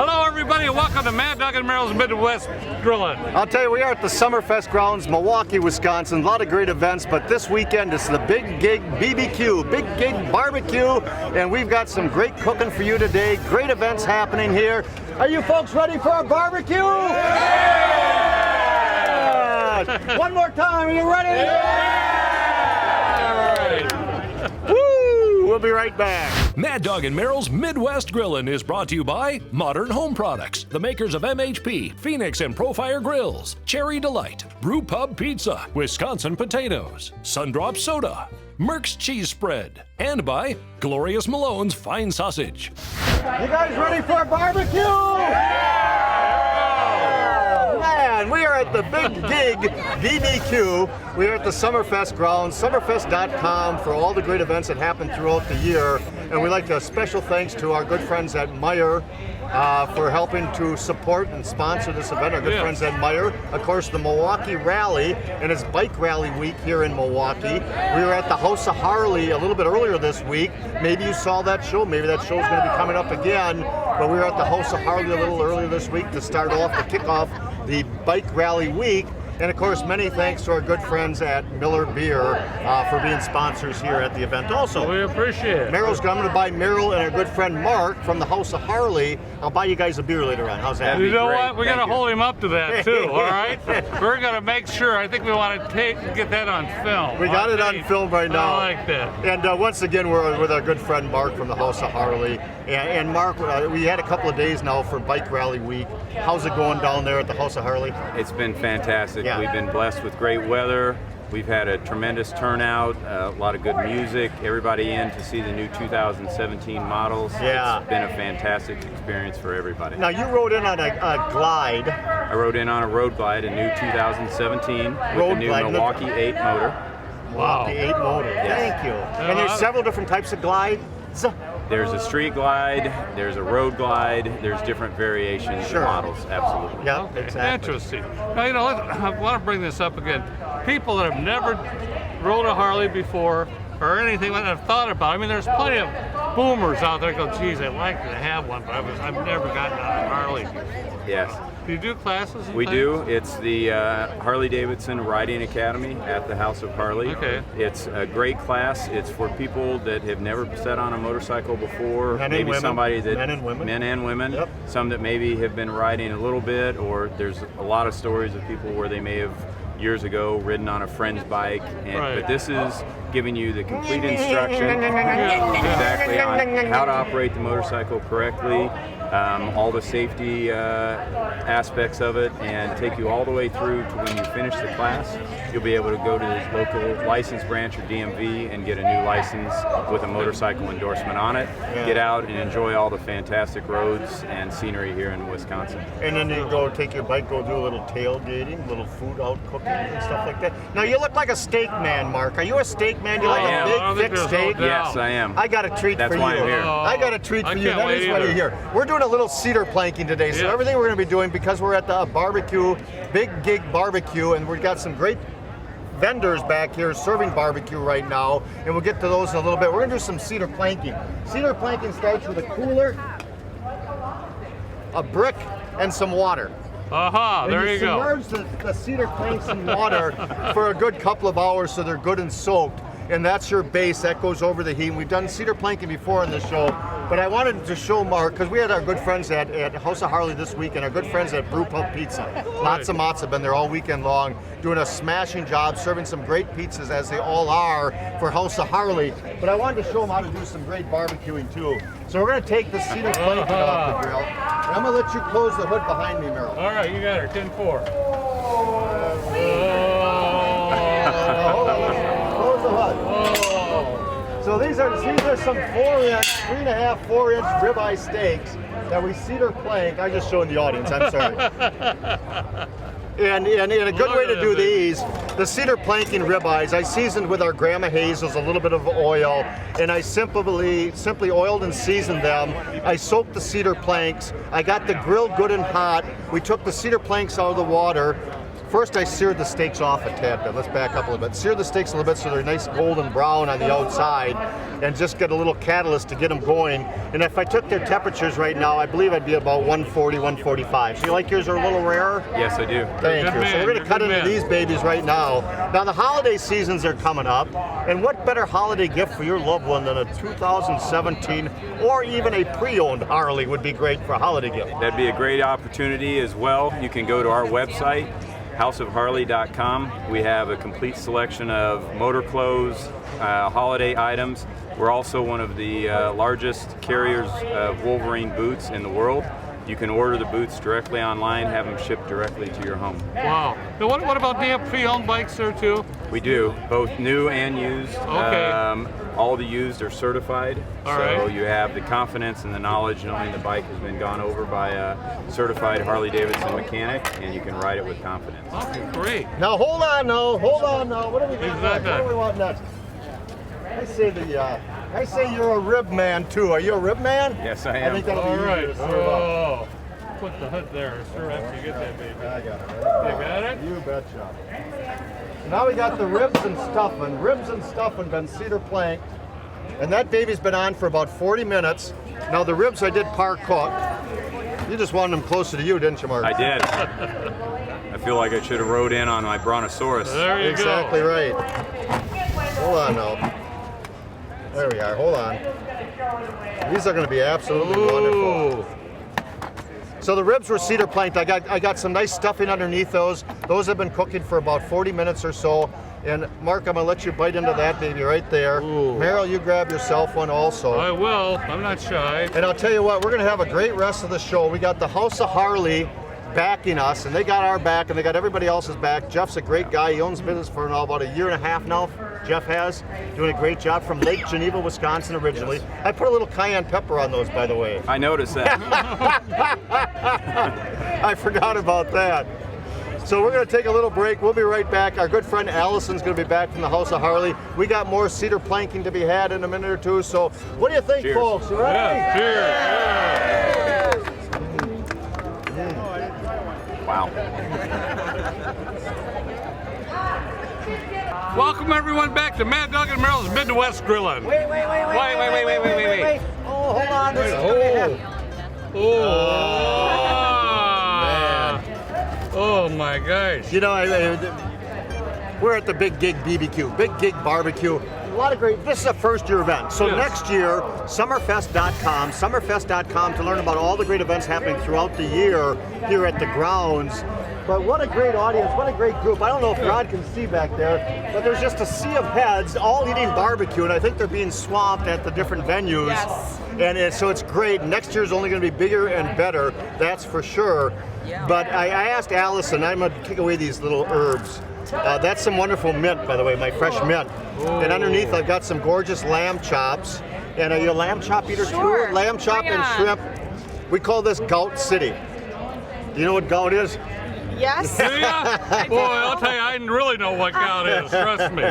Hello, everybody, and welcome to Mad Dog and Merrill's Midwest Grilling. I'll tell you, we are at the Summerfest grounds, Milwaukee, Wisconsin. A lot of great events, but this weekend is the Big Gig BBQ, Big Gig BBQ, and we've got some great cooking for you today. Great events happening here. Are you folks ready for a barbecue? Yeah! One more time, are you ready? Yeah! All right. Woo! We'll be right back. Mad Dog and Merrill's Midwest Grillin' is brought to you by Modern Home Products, the makers of MHP, Phoenix and Profire Grills, Cherry Delight, Brew Pub Pizza, Wisconsin Potatoes, Sundrop Soda, Merck's Cheese Spread, and by Glorious Malone's Fine Sausage. You guys ready for a barbecue? Man, we are at the Big Gig BBQ. We are at the Summerfest grounds, summerfest.com for all the great events that happen throughout the year. And we'd like to special thanks to our good friends at Meyer for helping to support and sponsor this event. Our good friends at Meyer. Of course, the Milwaukee Rally and its Bike Rally Week here in Milwaukee. We were at the House of Harley a little bit earlier this week. Maybe you saw that show. Maybe that show is going to be coming up again. But we were at the House of Harley a little earlier this week to start off, to kick off the Bike Rally Week. And of course, many thanks to our good friends at Miller Beer for being sponsors here at the event also. We appreciate it. Merrill's coming to buy Merrill and our good friend Mark from the House of Harley. I'll buy you guys a beer later on. How's that? You know what? We're going to hold him up to that too, all right? We're going to make sure. I think we want to get that on film. We got it on film right now. I like that. And once again, we're with our good friend Mark from the House of Harley. And Mark, we had a couple of days now for Bike Rally Week. How's it going down there at the House of Harley? It's been fantastic. Yeah. We've been blessed with great weather. We've had a tremendous turnout, a lot of good music, everybody in to see the new 2017 models. Yeah. It's been a fantastic experience for everybody. Now, you rode in on a glide. I rode in on a road glide, a new 2017 with Road the new glide. Milwaukee 8 motor. Wow. The 8 motor. Yes. Thank you. And there's several different types of glides. There's a street glide, there's a road glide, there's different variations Sure. of models, absolutely. Yeah, Okay, exactly. interesting. Now, you know, I want to bring this up again. People that have never rode a Harley before or anything like that have thought about it. I mean, there's plenty of boomers out there go, geez, I'd like to have one, but I've never gotten on a Harley. Yes. Do you do classes? And We things? do. It's the Harley-Davidson Riding Academy at the House of Harley. Okay. It's a great class. It's for people that have never sat on a motorcycle before. Men and maybe women. somebody that Men and women. Men and women. Yep. Some that maybe have been riding a little bit, or there's a lot of stories of people where they may have years ago ridden on a friend's bike. Right. But this is giving you the complete instruction exactly on how to operate the motorcycle correctly. All the safety aspects of it, and take you all the way through to when you finish the class. You'll be able to go to the local license branch or DMV and get a new license with a motorcycle endorsement on it. Yeah. Get out and enjoy all the fantastic roads and scenery here in Wisconsin. And then you go take your bike, go do a little tailgating, little food out cooking and stuff like that. Now, you look like a steak man, Mark. Are you a steak man? Do you I like am. I a don't big, think thick there's no steak? doubt. Yes, I am. I got a treat That's for why you. I'm here. I got a treat I for you. can't That wait is why you're either. here. We're doing a little cedar planking today, so Yeah. everything we're going to be doing, because we're at the barbecue, Big Gig BBQ, and we've got some great vendors back here serving barbecue right now, and we'll get to those in a little bit. We're going to do some cedar planking. Cedar planking starts with a cooler, a brick, and some water. Aha, And there you go. submerge the cedar planks in water for a good couple of hours so they're good and soaked. And that's your base. That goes over the heat. And we've done cedar planking before in the show, but I wanted to show Mark, because we had our good friends at House of Harley this week and our good friends at Brew Pub Pizza. Lots of matzo, been there all weekend long, doing a smashing job, serving some great pizzas, as they all are for House of Harley. But I wanted to show them how to do some great barbecuing too. So we're going to take the cedar planking off the grill. And I'm going to let you close the hood behind me, Merrill. All right, you got her, 10-4. Close the hood. So these are some 4-inch, 3.5, 4-inch ribeye steaks that we cedar plank. I'm just showing the audience, I'm sorry. And a good way to do these, the cedar planking ribeyes, I seasoned with our Grandma Hazel's, a little bit of oil, and I simply oiled and seasoned them. I soaked the cedar planks. I got the grill good and hot. We took the cedar planks out of the water, First, I seared the steaks off a tad bit. Let's back up a little bit. Sear the steaks a little bit so they're nice golden brown on the outside, and just get a little catalyst to get them going. And if I took their temperatures right now, I believe I'd be about 140, 145. So you like yours are a little rarer? Yes, I do. Thank you. So we're going to cut into these babies right now. Now the holiday seasons are coming up, and what better holiday gift for your loved one than a 2017 or even a pre-owned Harley would be great for a holiday gift. That'd be a great opportunity as well. You can go to our website, houseofharley.com. We have a complete selection of motor clothes, holiday items. We're also one of the largest carriers of Wolverine boots in the world. You can order the boots directly online, have them shipped directly to your home. Wow. Now what about, do you have pre-owned bikes there too? We do, both new and used. Okay. All the used are certified, All so right. you have the confidence and the knowledge knowing the bike has been gone over by a certified Harley-Davidson mechanic, and you can ride it with confidence. Okay, great. Now hold on now. What do we got next? Exactly. What do we want next? I say you're a rib man too. Are you a rib man? Yes, I I am. think that'll be All easier right. to serve up. Oh, put the hood there. Sure, after you get that baby. I got it. You got it? You betcha. So now we got the ribs and stuffing. Ribs and stuffing been cedar plank. And that baby's been on for about 40 minutes. Now the ribs I did par cook. You just wanted them closer to you, didn't you, Mark? I did. I feel like I should have rode in on my Brontosaurus. There you Exactly go. right. Hold on now. There we are. Hold on. These are going to be absolutely wonderful. Ooh. So the ribs were cedar planked. I got some nice stuffing underneath those. Those have been cooking for about 40 minutes or so. And Mark, I'm gonna let you bite into that baby right there. Ooh. Meryl, you grab yourself one also. I will. I'm not shy. And I'll tell you what, we're gonna have a great rest of the show. We got the House of Harley backing us, and they got our back, and they got everybody else's back. Jeff's a great guy. He owns business for now about a year and a half now. Jeff has, doing a great job from Lake Geneva, Wisconsin originally. Yes. I put a little cayenne pepper on those, by the way. I noticed that. I forgot about that. So we're going to take a little break. We'll be right back. Our good friend Allison's going to be back from the House of Harley. We got more cedar planking to be had in a minute or two. So what do you think, Cheers. folks? You ready? Yeah, cheers. Wow. Welcome everyone back to Mad Dog and Meryl's Midwest Grillin'. Wait. Oh, hold on. This is going to happen. Oh my gosh. You know, we're at the Big Gig BBQ, Big Gig Barbecue. A lot of great, this is a first year event. So Yes. next year, summerfest.com to learn about all the great events happening throughout the year here at the grounds. But what a great audience, what a great group. I don't know if Rod can see back there, but there's just a sea of heads all eating barbecue, and I think they're being swamped at the different venues. Yes. And so it's great. Next year's only going to be bigger and better, that's for sure. Yeah. But I asked Allison, I'm going to take away these little herbs. That's some wonderful mint, by the way, my fresh mint. And underneath I've got some gorgeous lamb chops. And are you a lamb chop eater Sure. too? Lamb chop Bring and on. shrimp. We call this Gout City. Do you know what gout is? Yes. Do ya? Boy, I'll tell you, I really know what gout is. Trust me.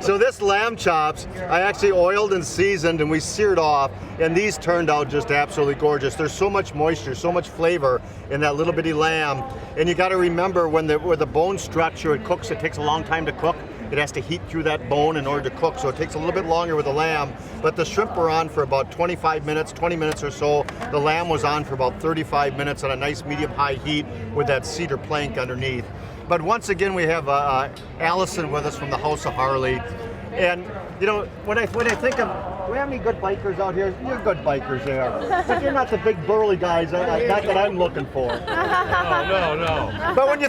So this lamb chops, I actually oiled and seasoned and we seared off, and these turned out just absolutely gorgeous. There's so much moisture, so much flavor in that little bitty lamb. And you got to remember when with the bone structure, it cooks, it takes a long time to cook. It has to heat through that bone in order to cook, so it takes a little bit longer with the lamb. But the shrimp were on for about 25 minutes, 20 minutes or so. The lamb was on for about 35 minutes on a nice medium-high heat with that cedar plank underneath. But once again, we have Allison with us from the House of Harley. And you know, when I think of, do we have any good bikers out here? You're good bikers there, but you're not the big burly guys not that I'm looking for. No. But when you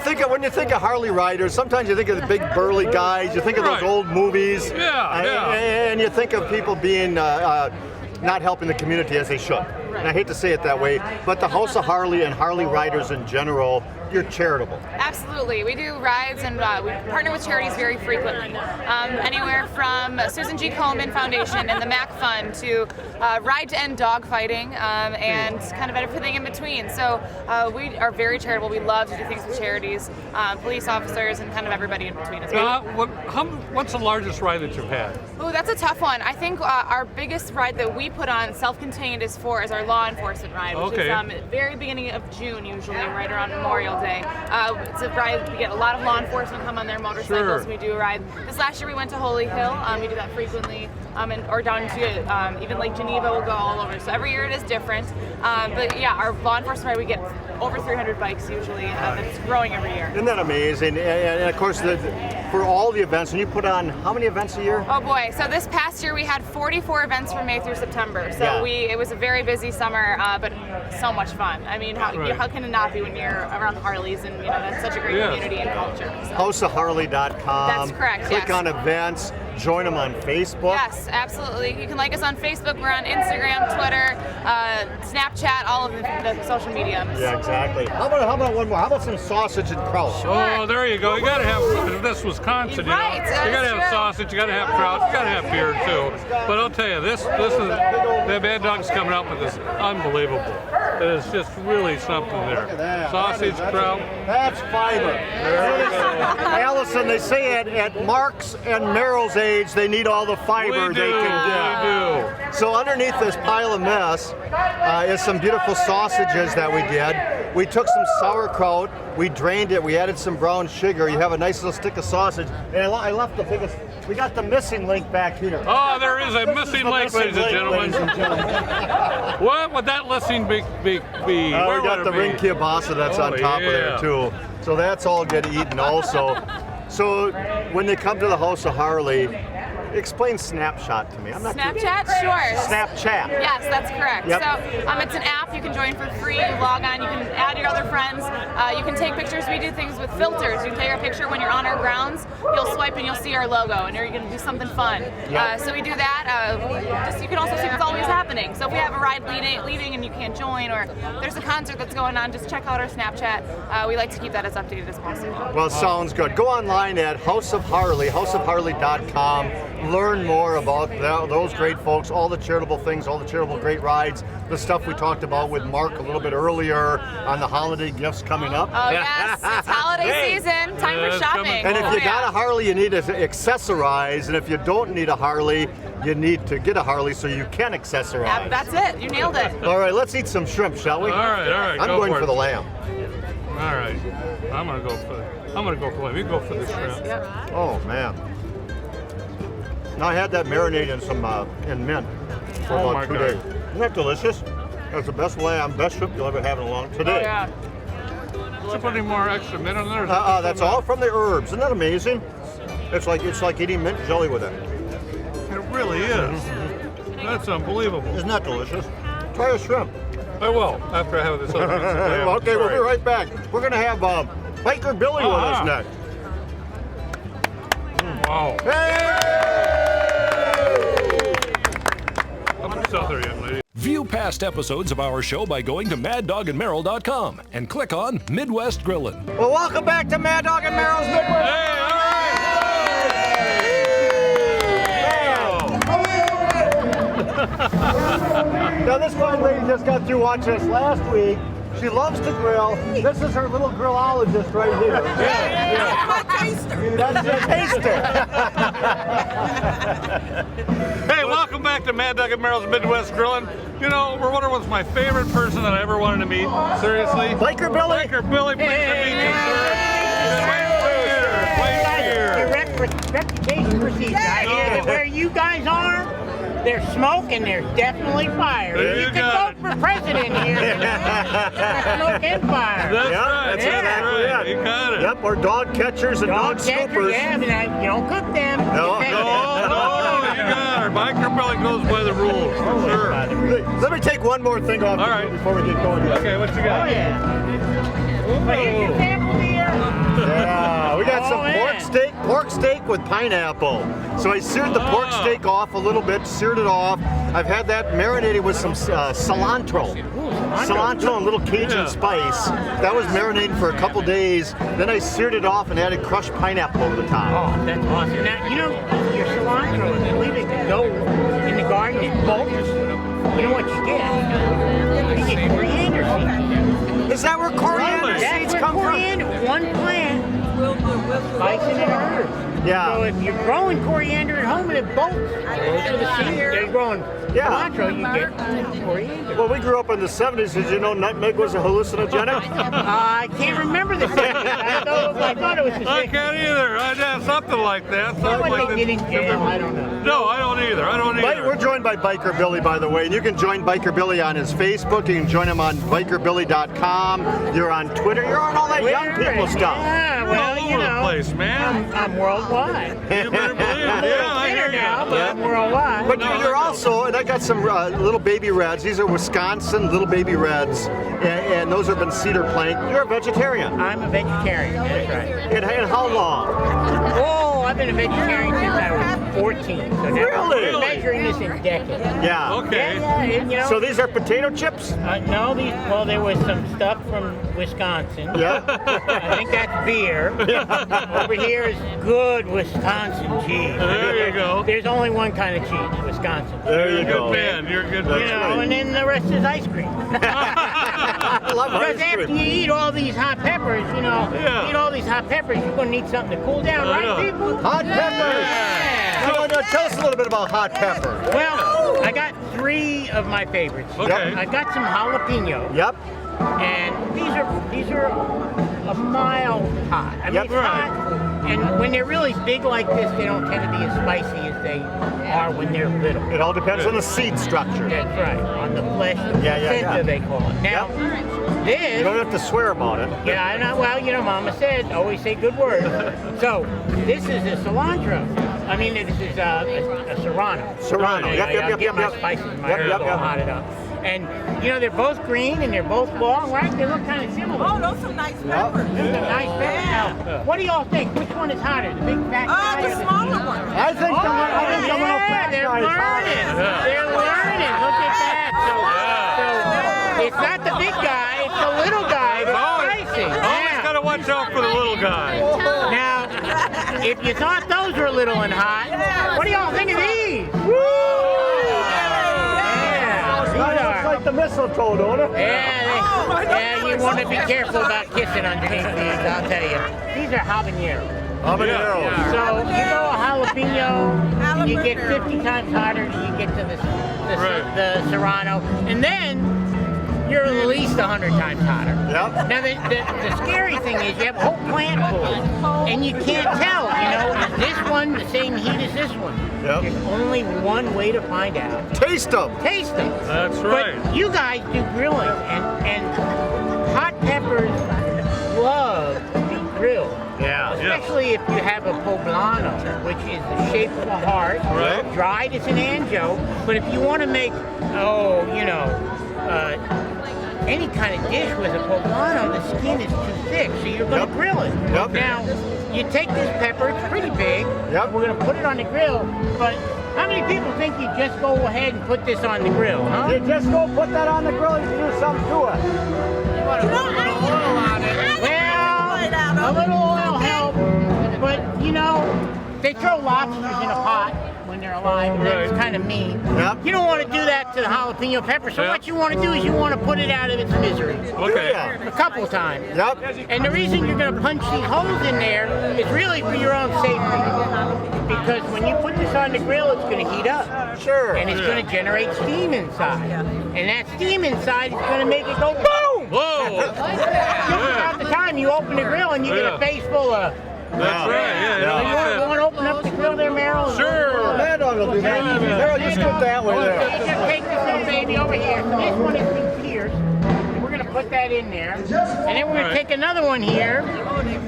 think of Harley riders, sometimes you think of the big burly guys. You think of those Right. old movies, Yeah. and you think of people being not helping the community as they should. And I hate to say it that way, but the House of Harley and Harley riders in general, you're charitable. Absolutely. We do rides and we partner with charities very frequently. Anywhere from Susan G. Komen Foundation and the MAC Fund to Ride to End Dog Fighting and kind of everything in between. So we are very charitable. We love to do things with charities, police officers, and kind of everybody in between as well. What's the largest ride that you've had? Oh, that's a tough one. I think our biggest ride that we put on, self-contained, is our our law enforcement ride, which Okay. is very beginning of June, usually right around Memorial Day. It's a ride. We get a lot of law enforcement come on their motorcycles. Sure. We do a ride. This last year we went to Holy Hill. We do that frequently, or down to even Lake Geneva. We'll go all over. So every year it is different. But yeah, our law enforcement ride, we get over 300 bikes usually. It's growing every year. Isn't that amazing? And of course, for all the events, and you put on how many events a year? Oh boy! So this past year we had 44 events from May through September. So Yeah. it was a very busy summer, but so much fun. I mean, how Right. can it not be when you're around the Harleys and that's such a great Yes. community and culture. So. houseofharley.com. That's correct, Click yes. on events, join them on Facebook. Yes, absolutely. You can like us on Facebook. We're on Instagram, Twitter, Snapchat, all of the social media. Yeah, exactly. How about one more? How about some sausage and kraut? Oh, there you go. You got to have, if this Wisconsin, you know, Right, you that's got to have true. sausage, you got to have kraut, you got to have beer too. But I'll tell you, this is, the Mad Dog's coming up with this unbelievable. It is just really something there. that. Sausage, kraut. That's fiber. Allison, they say at Mark's and Merrill's age, they need all the fiber We they do, can get. we do. So underneath this pile of mess is some beautiful sausages that we did. We took some sauerkraut, we drained it, we added some brown sugar. You have a nice little stick of sausage. And I left the biggest, we got the missing link back here. Oh, there is a missing link, ladies and gentlemen. What would that listing be? We Where got would the it be? ring kielbasa that's on Oh, top of there yeah. too. So that's all get eaten also. So when they come to the House of Harley, explain Snapshot to me. I'm not Snapchat? Sure. Snapchat. Yes, that's correct. Yep. So it's an app you can join for free. You log on, you can add your other friends. You can take pictures. We do things with filters. You can take a picture when you're on our grounds. You'll swipe and you'll see our logo, and you're going to do something fun. Yep. So we do that. You can also see what's always happening. So if we have a ride leaving and you can't join, or there's a concert that's going on, just check out our Snapchat. We like to keep that as updated as possible. Well, sounds good. Go online at House of Harley, houseofharley.com. Learn more about those great folks, all the charitable things, all the charitable great rides, the stuff we talked about with Mark a little bit earlier on the holiday gifts coming up. Oh yes, it's holiday season. Time for it's shopping. coming. And if Oh, you yeah. got a Harley, you need to accessorize. And if you don't need a Harley, you need to get a Harley so you can accessorize. Yeah, that's it. You nailed it. All right, let's eat some shrimp, shall we? All right. I'm go going for for it. the lamb. All right. I'm gonna go for lamb. You go for the shrimp. Yep. Oh man. Now I had that marinade in some in mint for Oh, about my 2 God. days. Isn't that delicious? That's the best lamb, best shrimp you'll ever have in a long today. Oh, yeah. Did you put any more extra mint in there? That's all from the herbs. Isn't that amazing? It's like eating mint jelly with it. It really is. That's unbelievable. Isn't that delicious? Try a shrimp. I will after I have this other piece of lamb. Okay, we'll be Sorry. right back. We're gonna have Biker Billy with us next. Wow. Hey! How much out there, young lady? View past episodes of our show by going to maddogandmerrill.com and click on Midwest Grillin'. Well, welcome back to Mad Dog and Merrill's Midwest. Hey, all right. Now this fine lady just got through watching us last week. She loves to grill. This is her little grillologist right here. That's a taster. Hey, welcome back to Mad Dog and Merrill's Midwest Grillin'. You know, we're wondering what's my favorite person that I ever wanted to meet. Seriously? Biker Billy. Biker Billy, pleased to meet you, sir. Direct reputation procedure. I hear that where you guys are, there's smoke and there's definitely fire. There you you can got vote for president here. There's smoke and fire. That's Yeah, right. that's That's exactly right. it. You got it. Yep, or dog catchers and dog catcher, scoopers. yeah, but you don't cook them. No, You pay No, them. you got her. Biker Billy goes by the rules, for sure. Let me take one more thing off All right. before we get going. Okay, what you got? Oh, yeah. But here's your sample beer. Yeah, we got some Oh, yeah. pork steak with pineapple. So I seared the pork steak off a little bit, seared it off. I've had that marinated with some cilantro. Cilantro and little Cajun Yeah. spice. That was marinating for a couple days. Then I seared it off and added crushed pineapple over the top. Oh, that's awesome. Now, you know, your cilantro, I believe it can go in the garden in bulks. You know what you get? You get coriander seeds. Is that where coriander Really? seeds That's where come from? coriander, one plant, spice and herbs. Yeah. So if you're growing coriander at home and it bolts, those are the seeds. They're growing cilantro, you get coriander. Well, we grew up in the 70s. Did you know nutmeg was a hallucinogenic? I can't remember the 70s. I thought it was the 60s. I can't either. I'd have something like that. Something What like they did in jail, I don't know. No, I don't either. I don't either. We're joined by Biker Billy, by the way, and you can join Biker Billy on his Facebook. You can join him on bikerbilly.com. You're on Twitter. You're on all that young people stuff. Yeah, You're well, all you over the know, place, man. I'm worldwide. You better believe it. Yeah, I hear now, you. but I'm worldwide. But you're also, and I got some little baby reds. These are Wisconsin little baby reds, and those have been cedar plank. You're a vegetarian. I'm a vegetarian, that's right. And how long? Oh, I've been a vegetarian since I was 14. So now Really? we're measuring this in decades. Yeah. Okay. Yeah, and, you know, So these are potato chips? no, there was some stuff from Wisconsin. Yeah. I think that's beer. Over here is good Wisconsin cheese. There you go. There's only one kind of cheese, Wisconsin. There you You're a go. good man. You're a good You man. know, and then the rest is ice cream. I love Because ice after cream. you eat all these hot peppers, you know, Yeah. eat all these hot peppers, you're going to need something to cool down, I right, know. people? Hot peppers. Yeah. So, tell us a little bit about hot pepper. Well, I got 3 of my favorites. Okay. I got some jalapeno, Yep. and these are a mild hot. I mean, Yep. it's hot, and when they're really big like this, they don't tend to be as spicy as they are when they're little. It all depends on the seed structure. That's right, on the flesh, the Yeah, yeah, placenta yeah. they call it. Now, You this. don't have to swear about it. Yeah, I know. Well, you know, Mama said always say good words. So this is a cilantro. I mean, this is a serrano. Serrano. Yep, Yeah, yep, I'll yep, get yep, my yep. spices, my Yep, herbs yep, all yep. hotted up. And you know, they're both green and they're both long, right? They look kind of similar. Oh, those some nice peppers. Those are nice peppers. Now, what do y'all think? Which one is hotter, the big fat guy The or smaller one. I think the little Yeah, fat they're guy is learning. hotter. They're learning. Look at that. So it's not the big guy, it's the little guy that's spicy. Always Now- got to watch out for the little guy. Now, if you thought those were little and hot, what do y'all think of these? Yeah, these Looks are. like the mistletoe, don't it? Yeah, you want to be careful about kissing underneath these, I'll tell you. These are habaneros. Habaneros. So you go a jalapeno, you get 50 times hotter than you get to the serrano, and then you're at least 100 times hotter. Yep. Now the scary thing is you have a whole plant full, and you can't tell. You know, is this one the same heat as this one? Yep. There's only one way to find out. Taste them. Taste them. That's right. But you guys do grilling, and hot peppers love to be grilled. Yeah. Especially if you have a poblano, which is the shape of a heart. Right. Dried is an anjo, but if you want to make, any kind of dish with a poblano, the skin is too thick, so you're going to Yep. grill it. Yep. Now, you take this pepper, it's pretty big, Yep. we're going to put it on the grill, but how many people think you just go ahead and put this on the grill, huh? You just go put that on the grill and do something to it. Well, a little oil helps, but you know, they throw lobsters in a pot when they're alive, and that's Right. kind of mean. Yep. You don't want to do that to the jalapeno pepper, so Yep. what you want to do is you want to put it out of its misery Okay. Yeah. a couple times. Yep. And the reason you're going to punch these holes in there is really for your own safety. Because when you put this on the grill, it's going to heat up. Sure. And it's going to generate steam inside. And that steam inside is going to make it go boom! Whoa. Just about the time you open the grill and you get Yeah. a face full of... That's right. Yeah. You Yeah. want to open up the grill there, Merrill? Sure. Mad Dog will do that. Merrill, just get that way Okay, there. just take this little baby over here. So this one has been pierced. And we're going to put that in there. And then we're going Right. to take another one here.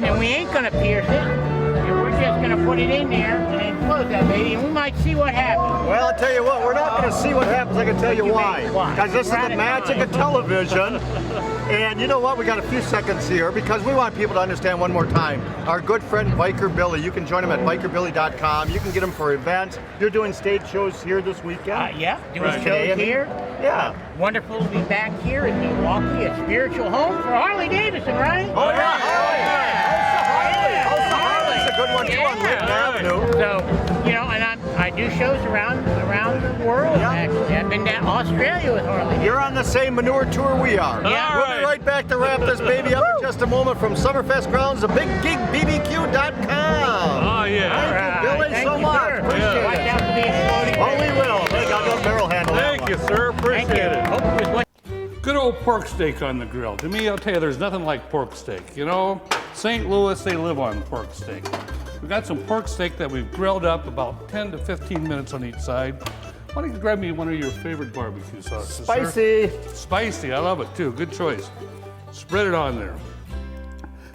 And we ain't going to pierce it. And we're just going to put it in there and then close that baby. And we might see what happens. Well, I'll tell you what, we're not going to see what happens. I can tell you why. Why? Because this is We're out the of magic time. of television. And you know what? We got a few seconds here because we want people to understand one more time. Our good friend Biker Billy, you can join him at bikerbilly.com. You can get him for events. You're doing stage shows here this weekend. Yeah, doing Right. shows here. Yeah. Wonderful to be back here in Milwaukee, a spiritual home for Harley Davidson, right? Oh, yeah. Yeah. How's the Harley? How's the Harley? It's a good one too on Lincoln Avenue. So, you know, and I do shows around the world, Yeah. actually. I've been to Australia with Harley. You're on the same manure tour we are. Yeah. We'll be right back to wrap this baby up in just a moment from Summerfest grounds, the BigGigBBQ.com. Oh, yeah. Thank you, Billy, Thank so you, much. sir. Appreciate Watch it. out for the exploding. Oh, we will. I'll let Merrill handle that Thank one. you, sir. Appreciate Thank you. it. Hope it was what Good old pork steak on the grill. To me, I'll tell you, there's nothing like pork steak. You know, St. Louis, they live on pork steak. We've got some pork steak that we've grilled up about 10 to 15 minutes on each side. Why don't you grab me one of your favorite barbecue sauces, sir? Spicy. Spicy, I love it too. Good choice. Spread it on there.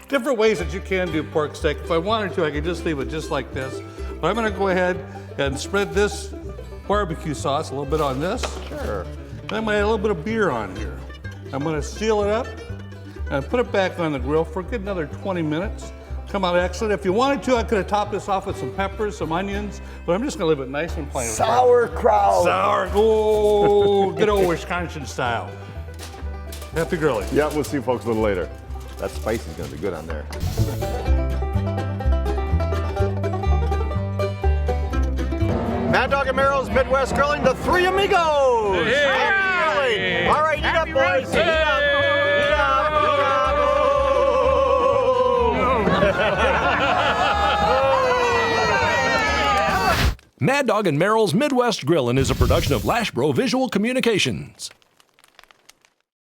Different ways that you can do pork steak. If I wanted to, I could just leave it just like this. But I'm gonna go ahead and spread this barbecue sauce a little bit on this. Sure. Then I'm gonna add a little bit of beer on here. I'm gonna seal it up and put it back on the grill for a good another 20 minutes. Come out excellent. If you wanted to, I could have topped this off with some peppers, some onions, but I'm just gonna leave it nice and plain. Sauerkraut. Sour, oh, good old Wisconsin style. Happy grilling. Yeah, we'll see you folks a little later. That spicy's gonna be good on there. Mad Dog and Merrill's Midwest Grilling, the Three Amigos. Hey. Happy grilling. All right, eat up, Happy boys. racing. Eat up. Eat up. Mad Dog and Merrill's Midwest Grillin' is a production of Lashbro Visual Communications.